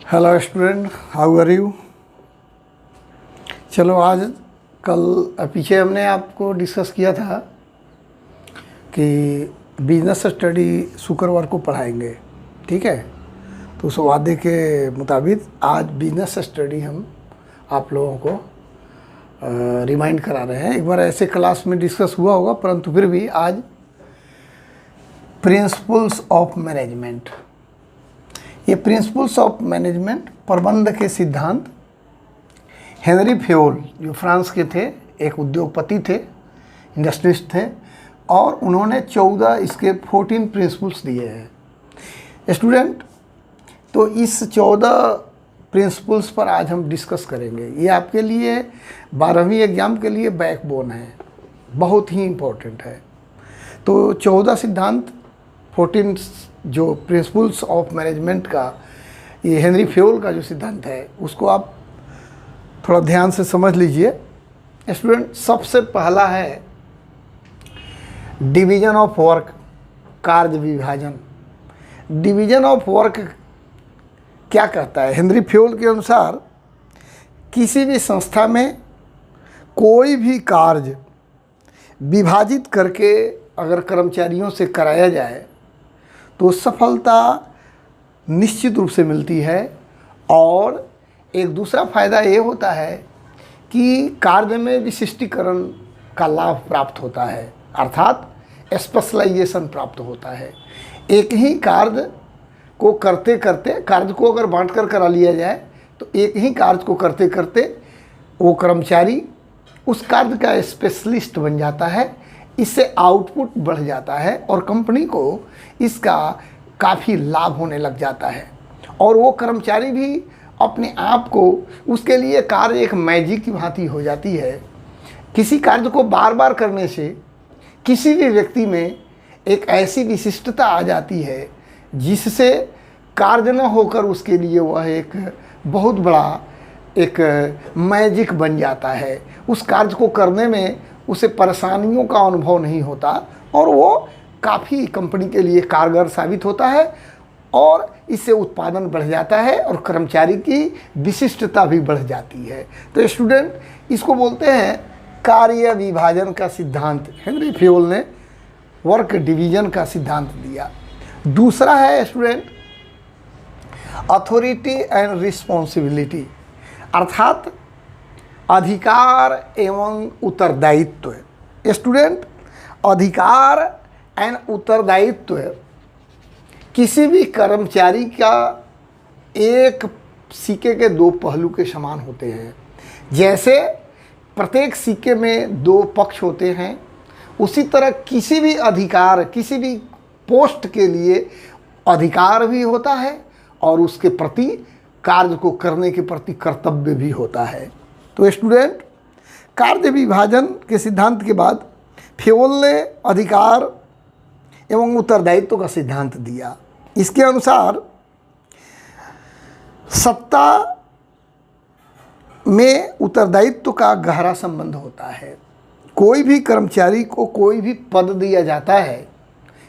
Hello student, how are you. चलो आज कल पीछे हमने आपको डिस्कस किया था कि बिजनेस स्टडी शुक्रवार को पढ़ाएंगे, ठीक है। तो उस वादे के मुताबिक आज बिजनेस स्टडी हम आप लोगों को रिमाइंड करा रहे हैं। एक बार ऐसे क्लास में डिस्कस हुआ होगा, परंतु फिर भी आज प्रिंसिपल्स ऑफ मैनेजमेंट, ये प्रिंसिपल्स ऑफ मैनेजमेंट प्रबंध के सिद्धांत हेनरी फेयोल जो फ्रांस के थे, एक उद्योगपति थे, इंडस्ट्रिस्ट थे, और उन्होंने 14 प्रिंसिपल्स दिए हैं स्टूडेंट। तो इस 14 प्रिंसिपल्स पर आज हम डिस्कस करेंगे। ये आपके लिए 12वीं एग्ज़ाम के लिए बैकबोन है, बहुत ही इम्पोर्टेंट है। तो 14 सिद्धांत, 14 जो प्रिंसिपल्स ऑफ मैनेजमेंट का, ये हेनरी फेयोल का जो सिद्धांत है उसको आप थोड़ा ध्यान से समझ लीजिए स्टूडेंट। सबसे पहला है डिवीज़न ऑफ वर्क, कार्य विभाजन। डिवीज़न ऑफ वर्क क्या कहता है? हेनरी फेयोल के अनुसार किसी भी संस्था में कोई भी कार्य विभाजित करके अगर कर्मचारियों से कराया जाए तो सफलता निश्चित रूप से मिलती है। और एक दूसरा फ़ायदा ये होता है कि कार्य में विशिष्टीकरण का लाभ प्राप्त होता है, अर्थात स्पेशलाइजेशन प्राप्त होता है। एक ही कार्य को करते करते, कार्य को अगर बांट कर करा लिया जाए तो एक ही कार्य को करते करते वो कर्मचारी उस कार्य का स्पेशलिस्ट बन जाता है। इससे आउटपुट बढ़ जाता है और कंपनी को इसका काफ़ी लाभ होने लग जाता है। और वो कर्मचारी भी अपने आप को, उसके लिए कार्य एक मैजिक की भांति हो जाती है। किसी कार्य को बार बार करने से किसी भी व्यक्ति में एक ऐसी विशिष्टता आ जाती है जिससे कार्य न होकर उसके लिए वह एक बहुत बड़ा एक मैजिक बन जाता है। उस कार्य को करने में उसे परेशानियों का अनुभव नहीं होता और वो काफ़ी कंपनी के लिए कारगर साबित होता है और इससे उत्पादन बढ़ जाता है और कर्मचारी की विशिष्टता भी बढ़ जाती है। तो स्टूडेंट इसको बोलते हैं कार्य विभाजन का सिद्धांत। हेनरी फेयोल ने वर्क डिवीजन का सिद्धांत दिया। दूसरा है स्टूडेंट अथॉरिटी एंड रिस्पॉन्सिबिलिटी, अर्थात अधिकार एवं उत्तरदायित्व। स्टूडेंट अधिकार एंड उत्तरदायित्व किसी भी कर्मचारी का एक सिक्के के दो पहलू के समान होते हैं। जैसे प्रत्येक सिक्के में दो पक्ष होते हैं, उसी तरह किसी भी अधिकार, किसी भी पोस्ट के लिए अधिकार भी होता है और उसके प्रति, कार्य को करने के प्रति कर्तव्य भी होता है। तो स्टूडेंट कार्य विभाजन के सिद्धांत के बाद फेयोल ने अधिकार एवं उत्तरदायित्व का सिद्धांत दिया। इसके अनुसार सत्ता में उत्तरदायित्व का गहरा संबंध होता है। कोई भी कर्मचारी को कोई भी पद दिया जाता है,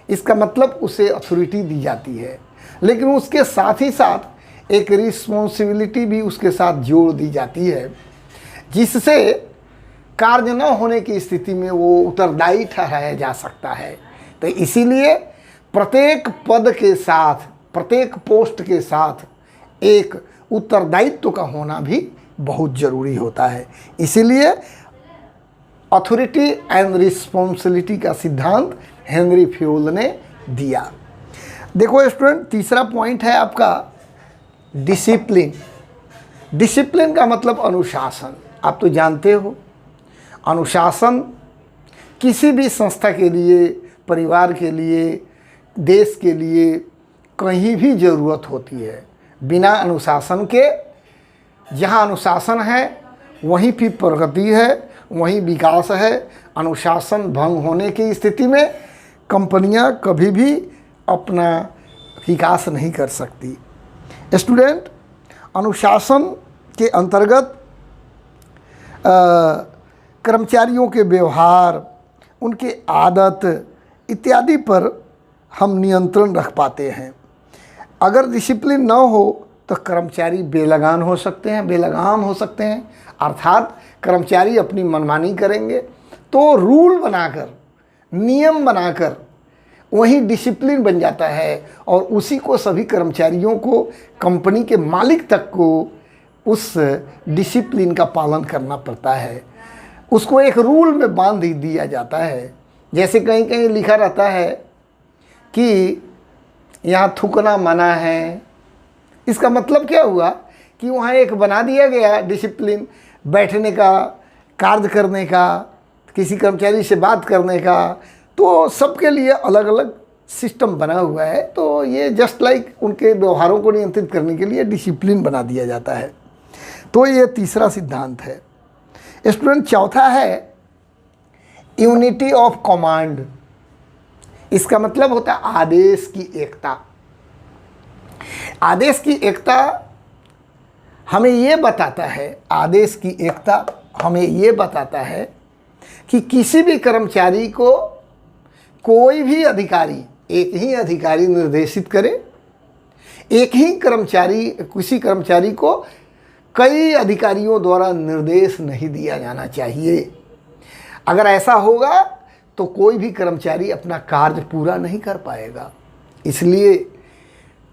इसका मतलब उसे अथॉरिटी दी जाती है, लेकिन उसके साथ ही साथ एक रिस्पॉन्सिबिलिटी भी उसके साथ जोड़ दी जाती है, जिससे कार्य न होने की स्थिति में वो उत्तरदायी ठहराया जा सकता है। तो इसीलिए प्रत्येक पद के साथ, प्रत्येक पोस्ट के साथ एक उत्तरदायित्व का होना भी बहुत ज़रूरी होता है। इसीलिए अथॉरिटी एंड रिस्पॉन्सिबिलिटी का सिद्धांत हेनरी फेयोल ने दिया। देखो स्टूडेंट, तीसरा पॉइंट है आपका डिसिप्लिन। डिसिप्लिन का मतलब अनुशासन। आप तो जानते हो अनुशासन किसी भी संस्था के लिए, परिवार के लिए, देश के लिए कहीं भी ज़रूरत होती है। बिना अनुशासन के, जहाँ अनुशासन है वहीं भी प्रगति है, वहीं विकास है। अनुशासन भंग होने की स्थिति में कंपनियां कभी भी अपना विकास नहीं कर सकती। स्टूडेंट अनुशासन के अंतर्गत कर्मचारियों के व्यवहार, उनके आदत इत्यादि पर हम नियंत्रण रख पाते हैं। अगर डिसिप्लिन न हो तो कर्मचारी बेलगाम हो सकते हैं, अर्थात कर्मचारी अपनी मनमानी करेंगे। तो रूल बनाकर, नियम बनाकर वही डिसिप्लिन बन जाता है और उसी को सभी कर्मचारियों को, कंपनी के मालिक तक को उस डिसिप्लिन का पालन करना पड़ता है। उसको एक रूल में बांध दिया जाता है। जैसे कहीं कहीं लिखा रहता है कि यहाँ थूकना मना है। इसका मतलब क्या हुआ कि वहाँ एक बना दिया गया डिसिप्लिन, बैठने का, कार्य करने का, किसी कर्मचारी से बात करने का, तो सबके लिए अलग अलग सिस्टम बना हुआ है। तो ये जस्ट लाइक उनके व्यवहारों को नियंत्रित करने के लिए डिसिप्लिन बना दिया जाता है। तो ये तीसरा सिद्धांत है। स्टूडेंट, चौथा है यूनिटी ऑफ कमांड। इसका मतलब होता है आदेश की एकता। आदेश की एकता हमें ये बताता है, आदेश की एकता हमें ये बताता है कि किसी भी कर्मचारी को कोई भी अधिकारी, एक ही अधिकारी निर्देशित करे। एक ही कर्मचारी, किसी कर्मचारी को कई अधिकारियों द्वारा निर्देश नहीं दिया जाना चाहिए। अगर ऐसा होगा तो कोई भी कर्मचारी अपना कार्य पूरा नहीं कर पाएगा। इसलिए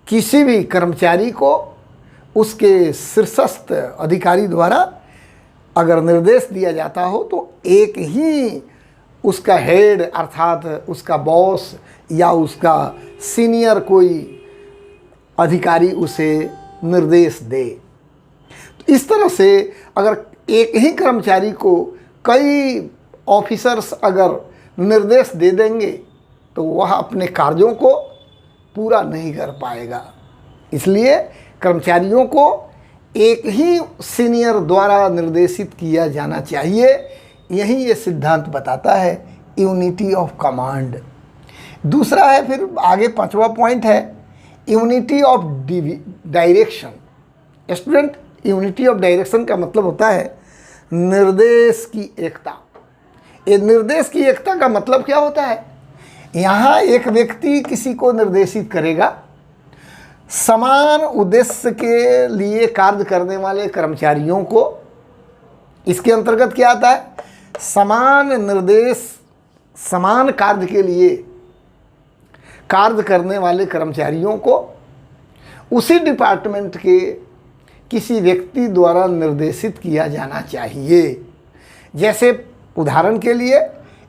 किसी भी कर्मचारी को उसके शीर्षस्थ अधिकारी द्वारा अगर निर्देश दिया जाता हो तो एक ही उसका हेड अर्थात उसका बॉस या उसका सीनियर कोई अधिकारी उसे निर्देश दे। तो इस तरह से अगर एक ही कर्मचारी को कई ऑफिसर्स अगर निर्देश दे देंगे तो वह अपने कार्यों को पूरा नहीं कर पाएगा। इसलिए कर्मचारियों को एक ही सीनियर द्वारा निर्देशित किया जाना चाहिए। यही ये सिद्धांत बताता है, यूनिटी ऑफ कमांड। दूसरा है, फिर आगे पांचवा पॉइंट है unity of direction. Student, unity of direction का मतलब होता है निर्देश की एकता। ये निर्देश की एकता का मतलब क्या होता है? यहाँ एक व्यक्ति किसी को निर्देशित करेगा, समान उद्देश्य के लिए कार्य करने वाले कर्मचारियों को, इसके अंतर्गत क्या आता है? समान निर्देश, समान कार्य के लिए कार्य करने वाले कर्मचारियों को उसी डिपार्टमेंट के किसी व्यक्ति द्वारा निर्देशित किया जाना चाहिए। जैसे उदाहरण के लिए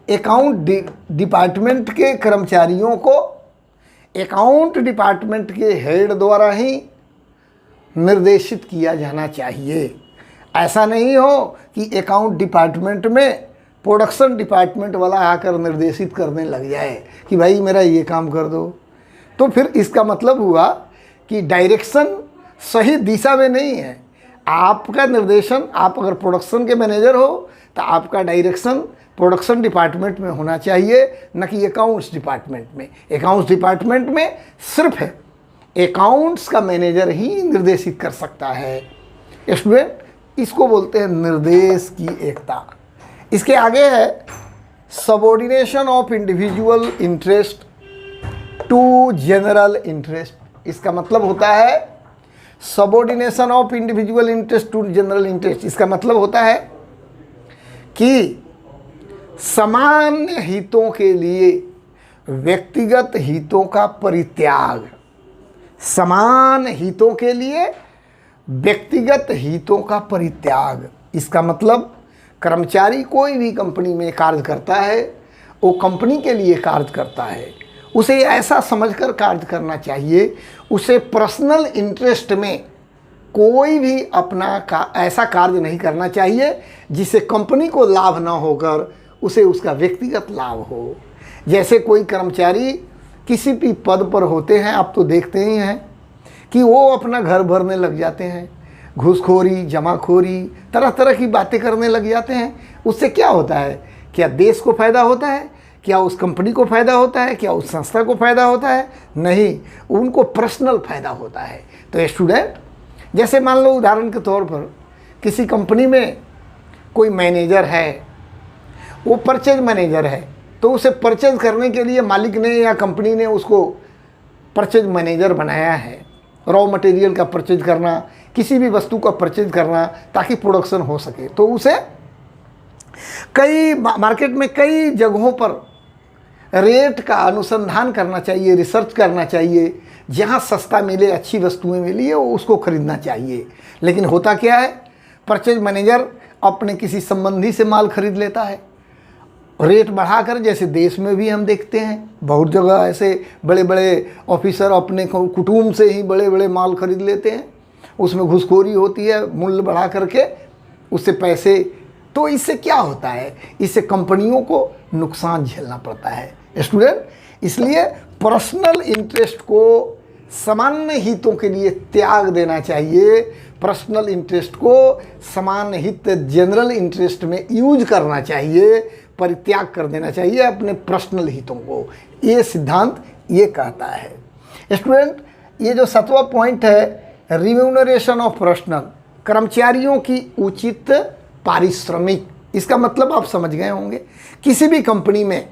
अकाउंट डिपार्टमेंट के कर्मचारियों को अकाउंट डिपार्टमेंट के हेड द्वारा ही निर्देशित किया जाना चाहिए। ऐसा नहीं हो कि अकाउंट डिपार्टमेंट में प्रोडक्शन डिपार्टमेंट वाला आकर निर्देशित करने लग जाए कि भाई मेरा ये काम कर दो। तो फिर इसका मतलब हुआ कि डायरेक्शन सही दिशा में नहीं है। आपका निर्देशन, आप अगर प्रोडक्शन के मैनेजर हो तो आपका डायरेक्शन प्रोडक्शन डिपार्टमेंट में होना चाहिए, न कि अकाउंट्स डिपार्टमेंट में। अकाउंट्स डिपार्टमेंट में सिर्फ अकाउंट्स का मैनेजर ही निर्देशित कर सकता है। स्टूडेंट, इसको बोलते हैं निर्देश की एकता। इसके आगे है subordination of individual interest to general interest. इसका मतलब होता है subordination of individual interest to general interest. इसका मतलब होता है कि सामान्य हितों के लिए व्यक्तिगत हितों का परित्याग। समान हितों के लिए व्यक्तिगत हितों का परित्याग। इसका मतलब कर्मचारी कोई भी कंपनी में कार्य करता है, वो कंपनी के लिए कार्य करता है, उसे ऐसा समझकर कार्य करना चाहिए, उसे पर्सनल इंटरेस्ट में कोई भी अपना ऐसा कार्य नहीं करना चाहिए जिससे कंपनी को लाभ ना होकर उसे उसका व्यक्तिगत लाभ हो। जैसे कोई कर्मचारी किसी भी पद पर होते हैं, आप तो देखते ही हैं कि वो अपना घर भरने लग जाते हैं, घूसखोरी, जमाखोरी, तरह तरह की बातें करने लग जाते हैं। उससे क्या होता है? क्या देश को फ़ायदा होता है? क्या उस कंपनी को फ़ायदा होता है? क्या उस संस्था को फ़ायदा होता है? नहीं, उनको पर्सनल फ़ायदा होता है। तो स्टूडेंट, जैसे मान लो उदाहरण के तौर पर किसी कंपनी में कोई मैनेजर है, वो परचेज मैनेजर है, तो उसे परचेज करने के लिए मालिक ने या कंपनी ने उसको परचेज मैनेजर बनाया है रॉ मटेरियल का परचेज करना, किसी भी वस्तु का परचेज करना ताकि प्रोडक्शन हो सके, तो उसे कई मार्केट में कई जगहों पर रेट का अनुसंधान करना चाहिए, रिसर्च करना चाहिए, जहाँ सस्ता मिले, अच्छी वस्तुएं मिली वो उसको खरीदना चाहिए। लेकिन होता क्या है, परचेज मैनेजर अपने किसी संबंधी से माल खरीद लेता है रेट बढ़ाकर। जैसे देश में भी हम देखते हैं बहुत जगह ऐसे बड़े बड़े ऑफिसर अपने कुटुंब से ही बड़े बड़े माल खरीद लेते हैं, उसमें घूसखोरी होती है मूल्य बढ़ा करके उससे पैसे। तो इससे क्या होता है, इससे कंपनियों को नुकसान झेलना पड़ता है स्टूडेंट। इसलिए पर्सनल इंटरेस्ट को सामान्य हितों के लिए त्याग देना चाहिए, पर्सनल इंटरेस्ट को सामान्य हित जनरल इंटरेस्ट में यूज करना चाहिए, परित्याग कर देना चाहिए अपने पर्सनल हितों को। ये सिद्धांत ये कहता है स्टूडेंट। ये जो 7वां पॉइंट है, रिम्यूनरेशन ऑफ पर्सनल, कर्मचारियों की उचित पारिश्रमिक। इसका मतलब आप समझ गए होंगे, किसी भी कंपनी में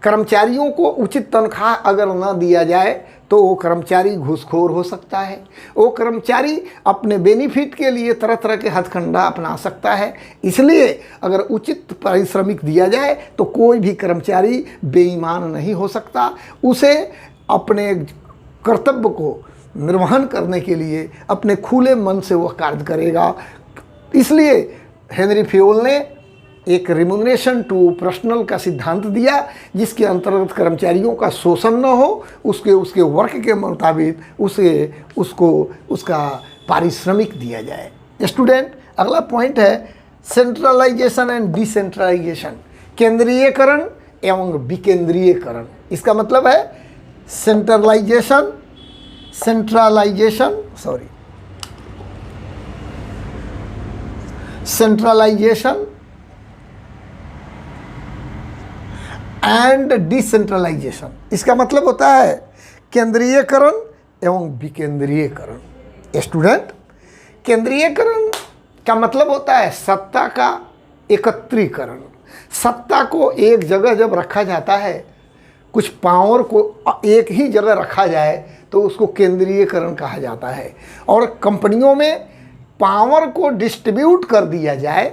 कर्मचारियों को उचित तनख्वाह अगर न दिया जाए तो वो कर्मचारी घूसखोर हो सकता है, वो कर्मचारी अपने बेनिफिट के लिए तरह तरह के हथकंडा अपना सकता है। इसलिए अगर उचित पारिश्रमिक दिया जाए तो कोई भी कर्मचारी बेईमान नहीं हो सकता, उसे अपने कर्तव्य को निर्वहन करने के लिए अपने खुले मन से वह कार्य करेगा। इसलिए हेनरी फ्योल ने एक रिम्यूनरेशन टू पर्सनल का सिद्धांत दिया, जिसके अंतर्गत कर्मचारियों का शोषण न हो, उसके वर्क के मुताबिक उसको उसका पारिश्रमिक दिया जाए। स्टूडेंट, अगला पॉइंट है सेंट्रलाइजेशन एंड डिसेंट्रलाइजेशन, केंद्रीयकरण एवं विकेंद्रीयकरण। इसका मतलब है सेंट्रलाइजेशन एंड डिसेंट्रलाइजेशन। इसका मतलब होता है केंद्रीयकरण एवं विकेंद्रीयकरण। स्टूडेंट, केंद्रीयकरण का मतलब होता है सत्ता का एकत्रीकरण। सत्ता को एक जगह जब रखा जाता है, कुछ पावर को एक ही जगह रखा जाए तो उसको केंद्रीयकरण कहा जाता है। और कंपनियों में पावर को डिस्ट्रीब्यूट कर दिया जाए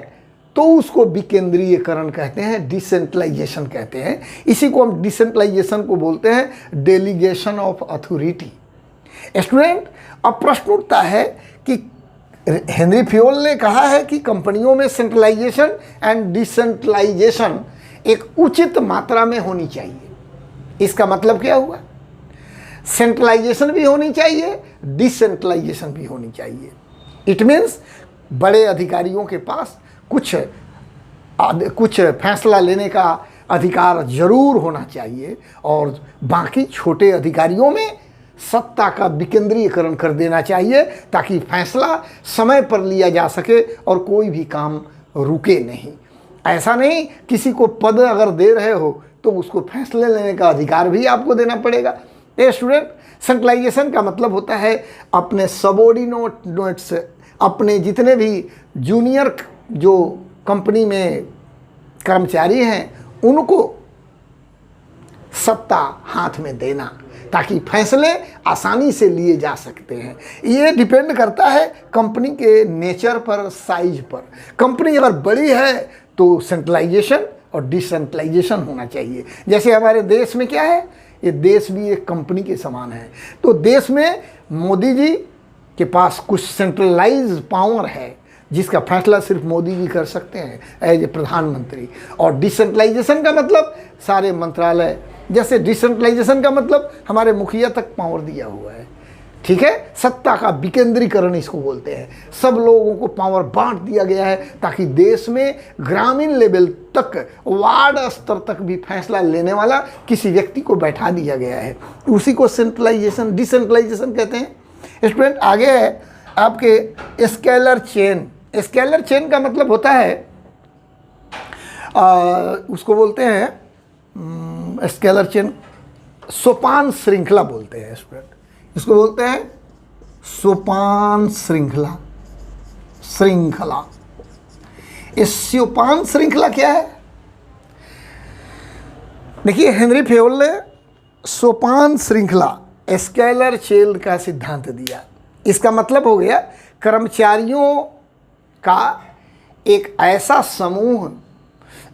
तो उसको विकेंद्रीयकरण कहते हैं, डिसेंट्रलाइजेशन कहते हैं। इसी को हम डिसेंट्रलाइजेशन को बोलते हैं डेलीगेशन ऑफ अथॉरिटी। स्टूडेंट, अब प्रश्न उठता है कि हेनरी फ्योल ने कहा है कि कंपनियों में सेंट्रलाइजेशन एंड डिसेंट्रलाइजेशन एक उचित मात्रा में होनी चाहिए। इसका मतलब क्या हुआ, सेंट्रलाइजेशन भी होनी चाहिए, डिसेंट्रलाइजेशन भी होनी चाहिए। इट मीन्स बड़े अधिकारियों के पास कुछ फैसला लेने का अधिकार जरूर होना चाहिए और बाकी छोटे अधिकारियों में सत्ता का विकेंद्रीकरण कर देना चाहिए ताकि फैसला समय पर लिया जा सके और कोई भी काम रुके नहीं। ऐसा नहीं किसी को पद अगर दे रहे हो तो उसको फैसले लेने का अधिकार भी आपको देना पड़ेगा। स्टूडेंट, सेंट्रलाइजेशन का मतलब होता है अपने सबऑर्डिनेट्स, अपने जितने भी जूनियर जो कंपनी में कर्मचारी हैं उनको सत्ता हाथ में देना ताकि फैसले आसानी से लिए जा सकते हैं। ये डिपेंड करता है कंपनी के नेचर पर, साइज पर। कंपनी अगर बड़ी है तो सेंट्रलाइजेशन और डिसेंट्रलाइजेशन होना चाहिए। जैसे हमारे देश में क्या है, ये देश भी एक कंपनी के समान है। तो देश में मोदी जी के पास कुछ सेंट्रलाइज पावर है जिसका फैसला सिर्फ मोदी जी कर सकते हैं एज ए प्रधानमंत्री। और डिसेंट्रलाइजेशन का मतलब सारे मंत्रालय, जैसे डिसेंट्रलाइजेशन का मतलब हमारे मुखिया तक पावर दिया हुआ है। ठीक है, सत्ता का विकेंद्रीकरण इसको बोलते हैं। सब लोगों को पावर बांट दिया गया है ताकि देश में ग्रामीण लेवल तक, वार्ड स्तर तक भी फैसला लेने वाला किसी व्यक्ति को बैठा दिया गया है। उसी को सेंट्रलाइजेशन, डिसेंट्रलाइजेशन कहते हैं। स्टूडेंट, आगे है आपके स्केलर चेन। स्केलर चेन का मतलब होता है उसको बोलते हैं स्केलर चेन, सोपान श्रृंखला बोलते हैं। स्टूडेंट, इसको बोलते हैं सोपान श्रृंखला। इस सोपान श्रृंखला क्या है? देखिए, हेनरी फ्योल ने सोपान श्रृंखला, स्केलर चेन का सिद्धांत दिया। इसका मतलब हो गया कर्मचारियों का एक ऐसा समूह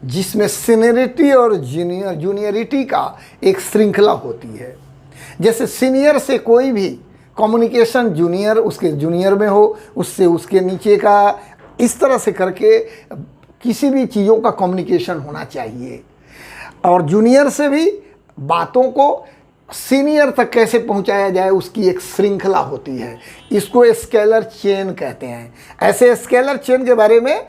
जिसमें सीनियरिटी और जूनियरिटी का एक श्रृंखला होती है। जैसे सीनियर से कोई भी कम्युनिकेशन जूनियर उसके जूनियर में हो, उससे उसके नीचे का, इस तरह से करके किसी भी चीज़ों का कम्युनिकेशन होना चाहिए। और जूनियर से भी बातों को सीनियर तक कैसे पहुंचाया जाए उसकी एक श्रृंखला होती है। इसको स्केलर चेन कहते हैं। ऐसे स्केलर चेन के बारे में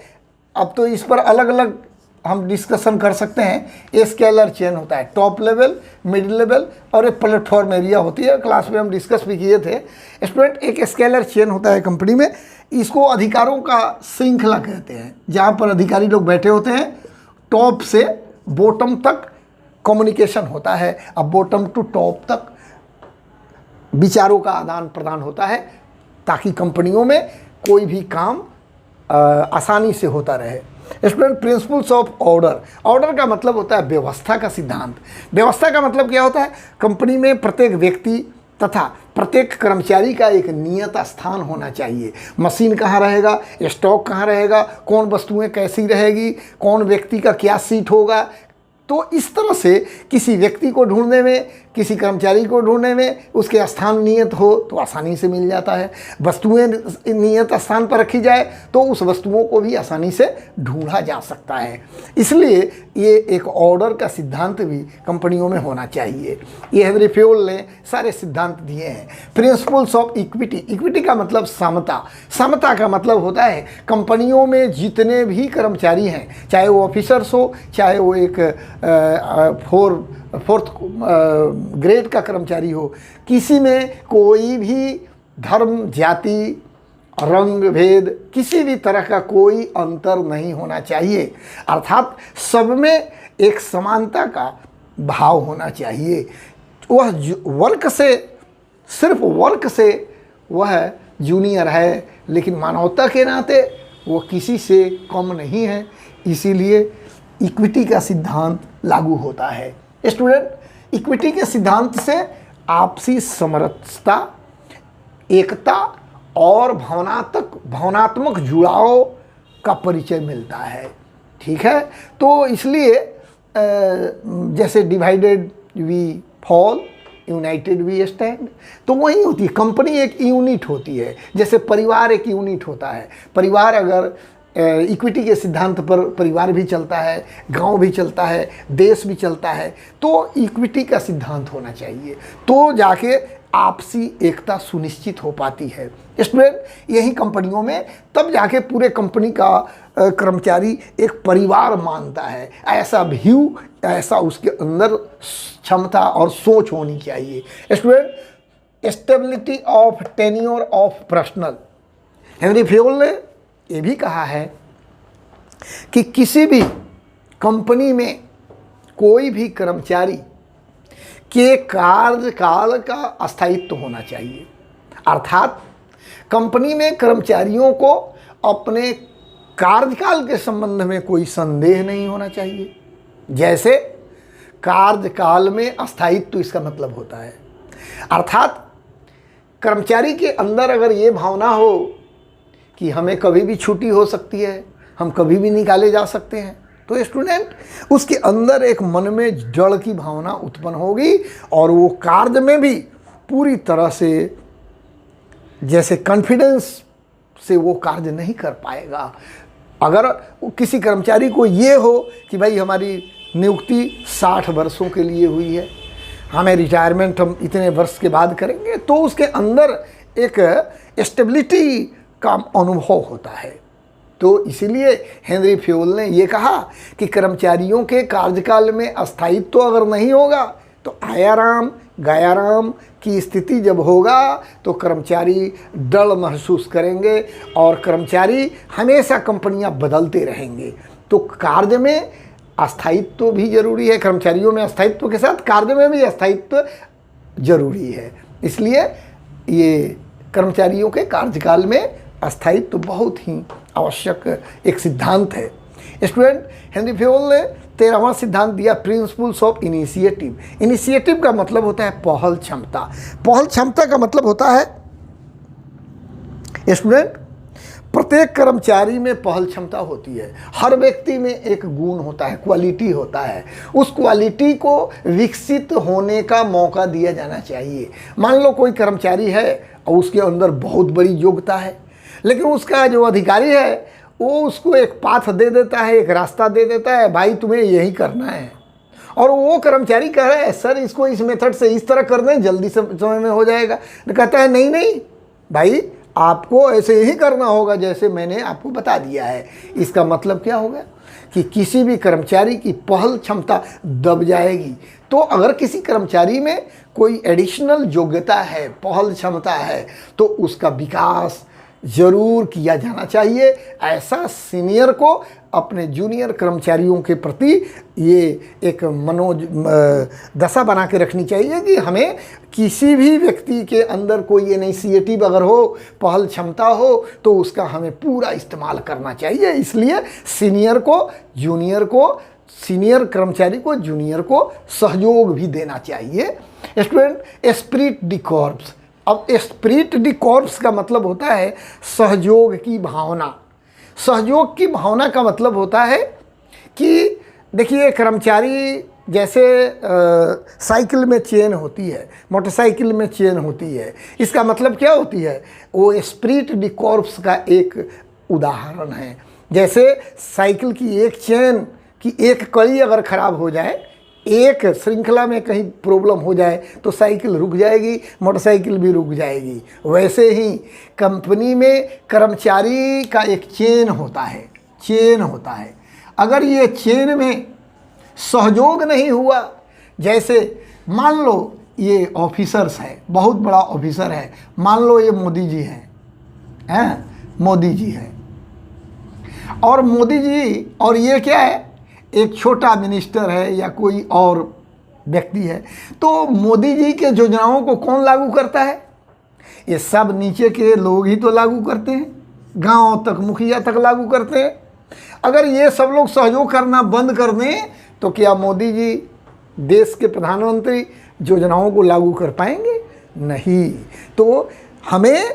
अब तो इस पर अलग अलग हम डिस्कशन कर सकते हैं। स्केलर चेन होता है टॉप लेवल, मिड लेवल और एक प्लेटफॉर्म एरिया होती है। क्लास में हम डिस्कस भी किए थे स्टूडेंट। एक स्केलर चेन होता है कंपनी में, इसको अधिकारों का श्रृंखला कहते हैं, जहाँ पर अधिकारी लोग बैठे होते हैं। टॉप से बॉटम तक कम्युनिकेशन होता है, अब बॉटम टू टॉप तक विचारों का आदान प्रदान होता है, ताकि कंपनियों में कोई भी काम आसानी से होता रहे। Student, principles of order. Order का मतलब होता है व्यवस्था का सिद्धांत। व्यवस्था का मतलब क्या होता है? कंपनी में प्रत्येक व्यक्ति तथा प्रत्येक कर्मचारी का एक नियत स्थान होना चाहिए। मशीन कहाँ रहेगा, स्टॉक कहाँ रहेगा, कौन वस्तुएं कैसी रहेगी, कौन व्यक्ति का क्या सीट होगा। तो इस तरह से किसी व्यक्ति को ढूंढने में, किसी कर्मचारी को ढूंढने में उसके स्थान नियत हो तो आसानी से मिल जाता है। वस्तुएं नियत स्थान पर रखी जाए तो उस वस्तुओं को भी आसानी से ढूंढा जा सकता है। इसलिए ये एक ऑर्डर का सिद्धांत भी कंपनियों में होना चाहिए। ये हेनरी फ्योल ने सारे सिद्धांत दिए हैं। Principles of equity. इक्विटी का मतलब समता। समता का मतलब होता है कंपनियों में जितने भी कर्मचारी हैं, चाहे वो ऑफिसर्स हो, चाहे वो एक फोर्थ ग्रेड का कर्मचारी हो, किसी में कोई भी धर्म, जाति, रंग भेद, किसी भी तरह का कोई अंतर नहीं होना चाहिए। अर्थात सब में एक समानता का भाव होना चाहिए। वह वर्क से, सिर्फ वर्क से वह जूनियर है, लेकिन मानवता के नाते वो किसी से कम नहीं है। इसीलिए इक्विटी का सिद्धांत लागू होता है। स्टूडेंट, इक्विटी के सिद्धांत से आपसी समरसता, एकता और भावनात्मक जुड़ाव का परिचय मिलता है। ठीक है, तो इसलिए जैसे divided we fall, united we stand, तो वही होती है। कंपनी एक यूनिट होती है, जैसे परिवार एक यूनिट होता है। परिवार अगर इक्विटी के सिद्धांत पर परिवार भी चलता है, गांव भी चलता है, देश भी चलता है, तो इक्विटी का सिद्धांत होना चाहिए, तो जाके आपसी एकता सुनिश्चित हो पाती है। स्टूडेंट, यही कंपनियों में तब जाके पूरे कंपनी का कर्मचारी एक परिवार मानता है। ऐसा व्यू, ऐसा उसके अंदर क्षमता और सोच होनी चाहिए। Student, stability of tenure of personal. Henry Fayol ने ये भी कहा है कि किसी भी कंपनी में कोई भी कर्मचारी के कार्यकाल का अस्थायित्व होना चाहिए। अर्थात कंपनी में कर्मचारियों को अपने कार्यकाल के संबंध में कोई संदेह नहीं होना चाहिए। जैसे कार्यकाल में अस्थायित्व, इसका मतलब होता है अर्थात कर्मचारी के अंदर अगर ये भावना हो कि हमें कभी भी छुट्टी हो सकती है, हम कभी भी निकाले जा सकते हैं, तो स्टूडेंट उसके अंदर एक मन में डर की भावना उत्पन्न होगी और वो कार्य में भी पूरी तरह से जैसे कॉन्फिडेंस से वो कार्य नहीं कर पाएगा। अगर किसी कर्मचारी को ये हो कि भाई हमारी नियुक्ति 60 वर्षों के लिए हुई है, हमें रिटायरमेंट हम इतने वर्ष के बाद करेंगे, तो उसके अंदर एक स्टेबिलिटी का अनुभव होता है। तो इसीलिए हेनरी फ्योल ने ये कहा कि कर्मचारियों के कार्यकाल में अस्थायित्व अगर नहीं होगा तो आयाराम गयाराम की स्थिति जब होगा तो कर्मचारी डर महसूस करेंगे और कर्मचारी हमेशा कंपनियां बदलते रहेंगे। तो कार्य में अस्थायित्व भी जरूरी है, कर्मचारियों में अस्थायित्व के साथ कार्य में भी अस्थायित्व जरूरी है। इसलिए ये कर्मचारियों के कार्यकाल में अस्थायित्व बहुत ही आवश्यक एक सिद्धांत है। स्टूडेंट, हेनरी फ्योल ने 13वां सिद्धांत दिया, प्रिंसिपल्स ऑफ इनिशिएटिव। इनिशिएटिव का मतलब होता है पहल क्षमता। पहल क्षमता का मतलब होता है स्टूडेंट, प्रत्येक कर्मचारी में पहल क्षमता होती है। हर व्यक्ति में एक गुण होता है, क्वालिटी होता है। उस क्वालिटी को विकसित होने का मौका दिया जाना चाहिए। मान लो कोई कर्मचारी है और उसके अंदर बहुत बड़ी योग्यता है, लेकिन उसका जो अधिकारी है वो उसको एक पाथ दे देता है, एक रास्ता दे देता है, भाई तुम्हें यही करना है। और वो कर्मचारी कह रहा है सर इसको इस मेथड से इस तरह कर दें, जल्दी समय में हो जाएगा। तो कहता है नहीं नहीं भाई, आपको ऐसे ही करना होगा जैसे मैंने आपको बता दिया है। इसका मतलब क्या होगा कि किसी भी कर्मचारी की पहल क्षमता दब जाएगी। तो अगर किसी कर्मचारी में कोई एडिशनल योग्यता है, पहल क्षमता है, तो उसका विकास जरूर किया जाना चाहिए। ऐसा सीनियर को अपने जूनियर कर्मचारियों के प्रति ये एक दशा बना के रखनी चाहिए कि हमें किसी भी व्यक्ति के अंदर कोई इनिशिएटिव अगर हो, पहल क्षमता हो, तो उसका हमें पूरा इस्तेमाल करना चाहिए। इसलिए सीनियर कर्मचारी को जूनियर को सहयोग भी देना चाहिए। Student, Spirit D corps. अब एस्पिरिट डी कॉर्प्स का मतलब होता है सहयोग की भावना। सहयोग की भावना का मतलब होता है कि देखिए, कर्मचारी जैसे साइकिल में चेन होती है, मोटरसाइकिल में चेन होती है। इसका मतलब क्या होती है? वो एस्पिरिट डी कॉर्प्स का एक उदाहरण है। जैसे साइकिल की एक चेन की एक कड़ी अगर ख़राब हो जाए, एक श्रृंखला में कहीं प्रॉब्लम हो जाए, तो साइकिल रुक जाएगी, मोटरसाइकिल भी रुक जाएगी। वैसे ही कंपनी में कर्मचारी का एक चेन होता है। अगर ये चेन में सहयोग नहीं हुआ, जैसे मान लो ये ऑफिसर्स है, बहुत बड़ा ऑफिसर है, मान लो ये मोदी जी हैं, मोदी जी हैं, और मोदी जी और ये क्या है, एक छोटा मिनिस्टर है या कोई और व्यक्ति है। तो मोदी जी के योजनाओं को कौन लागू करता है? ये सब नीचे के लोग ही तो लागू करते हैं, गांव तक मुखिया तक लागू करते हैं। अगर ये सब लोग सहयोग करना बंद कर दें तो क्या मोदी जी देश के प्रधानमंत्री योजनाओं को लागू कर पाएंगे? नहीं। तो हमें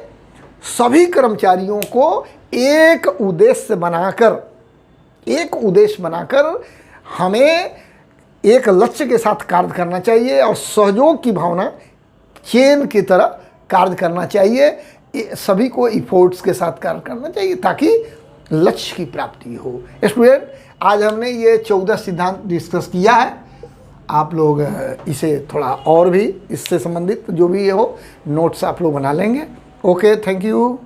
सभी कर्मचारियों को एक उद्देश्य बनाकर हमें एक लक्ष्य के साथ कार्य करना चाहिए और सहयोग की भावना चेन की तरह कार्य करना चाहिए। सभी को इफोर्ट्स के साथ कार्य करना चाहिए ताकि लक्ष्य की प्राप्ति हो। स्टूडेंट, आज हमने ये 14 सिद्धांत डिस्कस किया है। आप लोग इसे थोड़ा और भी इससे संबंधित जो भी हो नोट्स आप लोग बना लेंगे। Okay, thank you.